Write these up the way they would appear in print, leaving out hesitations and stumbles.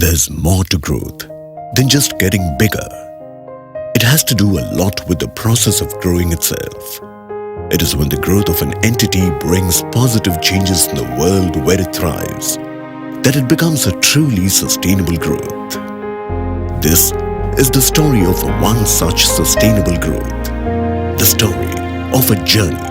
There's more to growth than just getting bigger. It has to do a lot with the process of growing itself. It is when the growth of an entity brings positive changes in the world where it thrives that it becomes a truly sustainable growth. This is the story of one such sustainable growth, the story of a journey.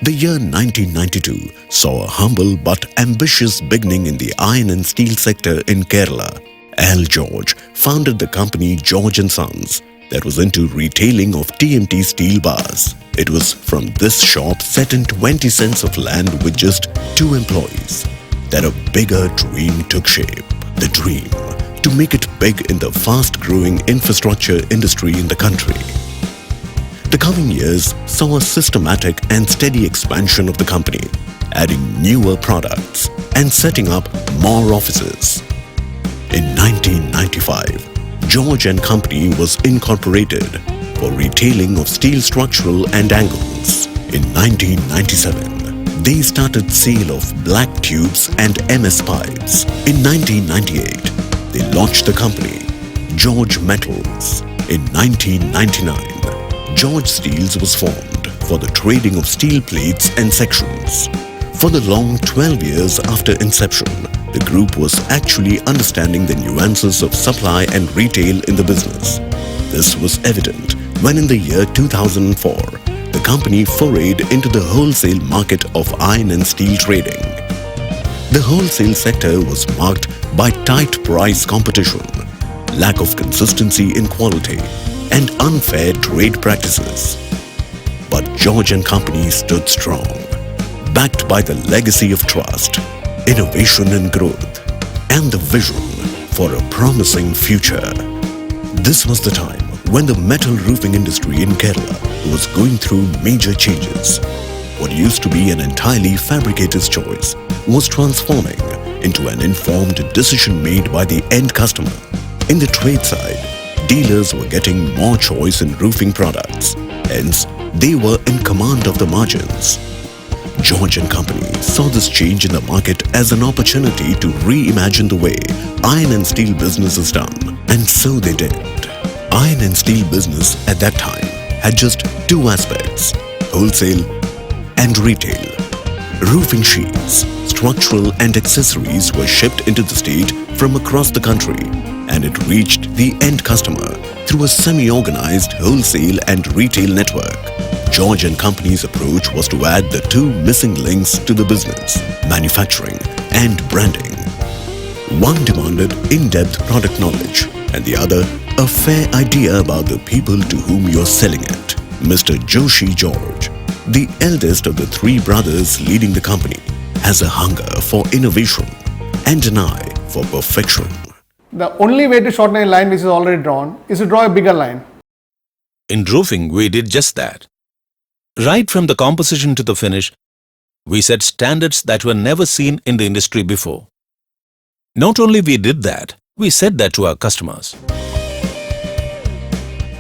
The year 1992 saw a humble but ambitious beginning in the iron and steel sector in Kerala. Al George founded the company George & Sons that was into retailing of TMT steel bars. It was from this shop set in 20 cents of land with just 2 employees that a bigger dream took shape. The dream to make it big in the fast-growing infrastructure industry in the country. The coming years saw a systematic and steady expansion of the company, adding newer products and setting up more offices. In 1995, George & Company was incorporated for retailing of steel structural and angles. In 1997, they started sale of black tubes and MS pipes. In 1998, they launched the company George Metals. In 1999, George Steels was formed for the trading of steel plates and sections. For the long 12 years after inception, the group was actually understanding the nuances of supply and retail in the business. This was evident when in the year 2004, the company forayed into the wholesale market of iron and steel trading. The wholesale sector was marked by tight price competition, lack of consistency in quality, and unfair trade practices. But George & Company stood strong, backed by the legacy of trust, innovation and growth, and the vision for a promising future. This was the time when the metal roofing industry in Kerala was going through major changes. What used to be an entirely fabricator's choice was transforming into an informed decision made by the end customer. In the trade side, dealers were getting more choice in roofing products. Hence, they were in command of the margins. George & Company saw this change in the market as an opportunity to reimagine the way iron and steel business is done. And so they did. Iron and steel business at that time had just 2 aspects: wholesale and retail. Roofing sheets, structural and accessories were shipped into the state from across the country, and it reached the end customer through a semi-organized wholesale and retail network. George & Company's approach was to add the 2 missing links to the business: manufacturing and branding. One demanded in-depth product knowledge, and the other a fair idea about the people to whom you're selling it. Mr. Joshi George, the eldest of the 3 brothers leading the company, has a hunger for innovation and an eye for perfection. The only way to shorten a line which is already drawn is to draw a bigger line. In roofing, we did just that. Right from the composition to the finish, we set standards that were never seen in the industry before. Not only we did that, we said that to our customers.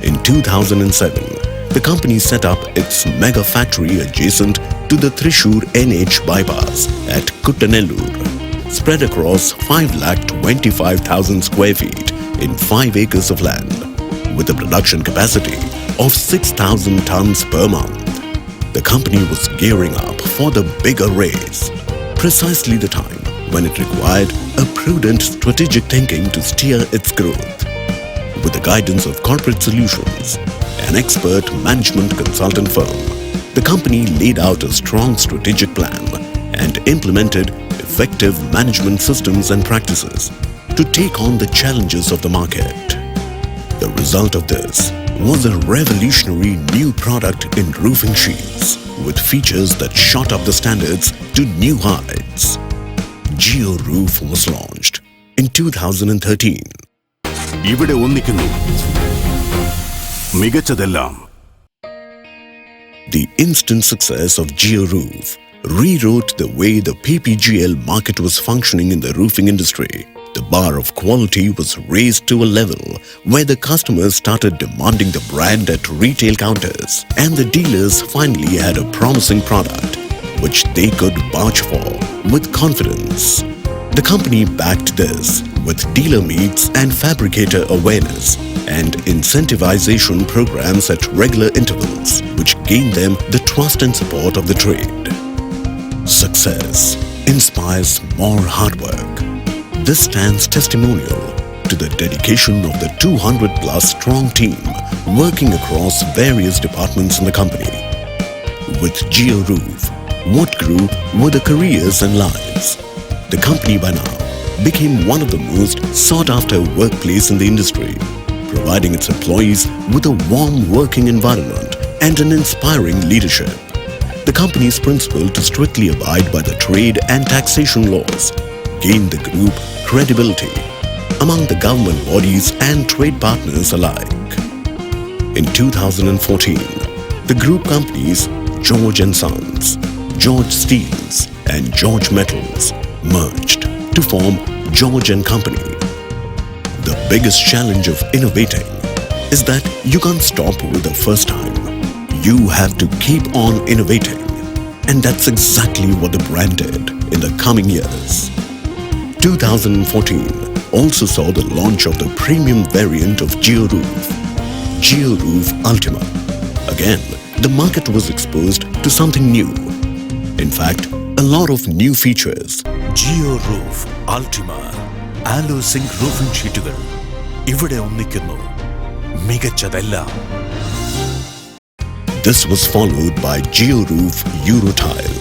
In 2007, the company set up its mega factory adjacent to the Thrissur NH bypass at Kuttanellur, spread across 5,25,000 square feet in 5 acres of land, with a production capacity of 6,000 tons per month. The company was gearing up for the bigger race, precisely the time when it required a prudent strategic thinking to steer its growth. With the guidance of Corporate Solutions, an expert management consultant firm, the company laid out a strong strategic plan and implemented effective management systems and practices to take on the challenges of the market. The result of this was a revolutionary new product in roofing sheets with features that shot up the standards to new heights. GEOROOF was launched in 2013. ഇവിടെ ഒന്നിക്കുന്നു മികച്ചതെല്ലാം. The instant success of GEOROOF rewrote the way the PPGL market was functioning in the roofing industry. The bar of quality was raised to a level where the customers started demanding the brand at retail counters, and the dealers finally had a promising product which they could vouch for with confidence. The company backed this with dealer meets and fabricator awareness and incentivization programs at regular intervals, which gained them the trust and support of the trade. Success inspires more hard work. This stands testimonial to the dedication of the 200-plus strong team working across various departments in the company. With GEOROOF, what grew were the careers and lives. The company by now became one of the most sought-after workplace in the industry, providing its employees with a warm working environment and an inspiring leadership. The company's principle to strictly abide by the trade and taxation laws gained the group credibility among the government bodies and trade partners alike. In 2014, the group companies George & Sons, George Steels and George Metals merged to form George & Company. The biggest challenge of innovating is that you can't stop with the first time. You have to keep on innovating, and that's exactly what the brand did in the coming years. 2014 also saw the launch of the premium variant of GEOROOF, GEOROOF Ultima. Again, the market was exposed to something new. In fact, a lot of new features. GEOROOF Ultima Allo Sync roofing ഷീറ്റുകൾ ഇവിടെ ഒന്നിക്കുന്നു മികച്ചതെല്ലാം. This was followed by GEOROOF Eurotile,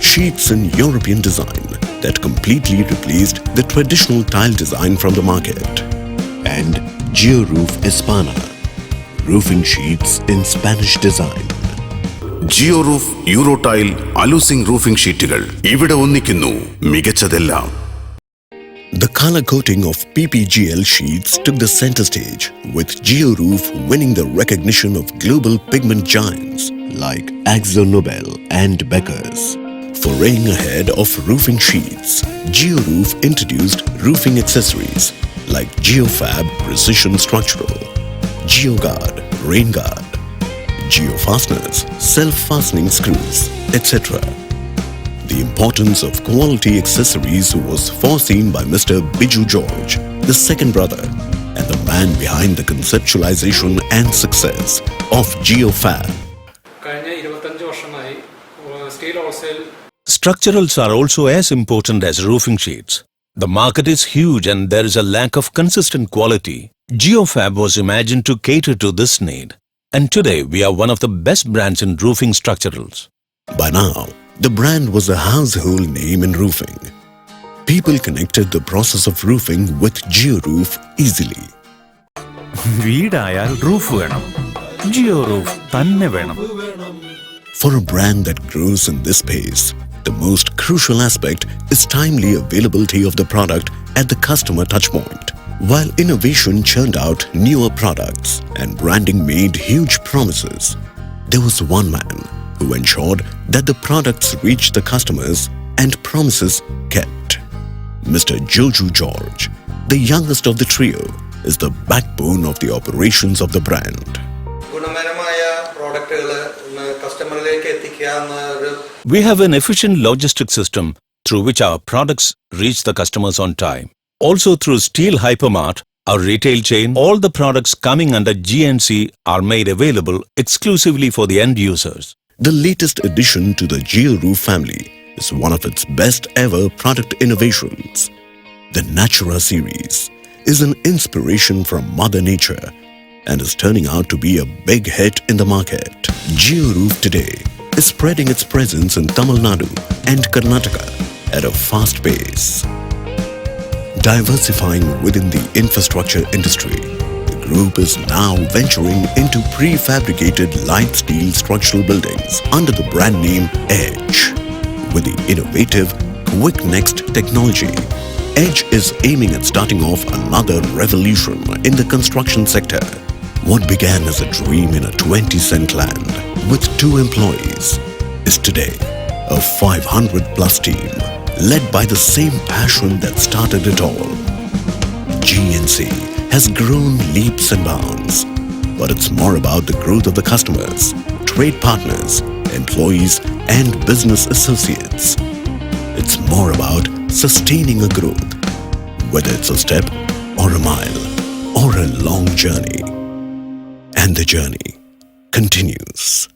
sheets in European design that completely replaced the traditional tile design from the market. And GEOROOF Hispana, roofing sheets in Spanish design. GEOROOF Eurotile Allo Sync roofing ഷീറ്റുകൾ ഇവിടെ ഒന്നിക്കുന്നു മികച്ചതെല്ലാം. The color coating of PPGL sheets took the center stage, with GEOROOF winning the recognition of global pigment giants like AkzoNobel and Beckers. Foraying ahead of roofing sheets, GEOROOF introduced roofing accessories like GeoFab Precision Structural, GeoGuard Rain Guard, GeoFasteners Self-Fastening Screws, etc. The importance of quality accessories was foreseen by Mr. Biju George, the second brother, and the man behind the conceptualization and success of GeoFab. Structurals are also as important as roofing sheets. The market is huge and there is a lack of consistent quality. GeoFab was imagined to cater to this need. And today we are one of the best brands in roofing structurals. By now, the brand was a household name in roofing. People connected the process of roofing with GEOROOF easily. വീടായാൽ roof വേണം, GEOROOF തന്നെ വേണം. For a brand that grows in this pace, the most crucial aspect is timely availability of the product at the customer touchpoint. While innovation churned out newer products and branding made huge promises, there was one man who ensured that the products reached the customers and promises kept. Mr. Joju George, the youngest of the trio, is the backbone of the operations of the brand. We have an efficient logistic system through which our products reach the customers on time. Also through Steel Hypermart, our retail chain, all the products coming under GNC are made available exclusively for the end users. The latest addition to the GEOROOF family is one of its best ever product innovations. The Natura series is an inspiration from Mother Nature and is turning out to be a big hit in the market. GEOROOF today is spreading its presence in Tamil Nadu and Karnataka at a fast pace. Diversifying within the infrastructure industry, the group is now venturing into prefabricated light steel structural buildings under the brand name Edge. With the innovative Quick Next technology, Edge is aiming at starting off another revolution in the construction sector. What began as a dream in a 20-cent land with 2 employees is today a 500-plus team led by the same passion that started it all. GNC has grown leaps and bounds, but it's more about the growth of the customers, trade partners, employees, and business associates. It's more about sustaining a growth, whether it's a step or a mile or a long journey. And the journey continues.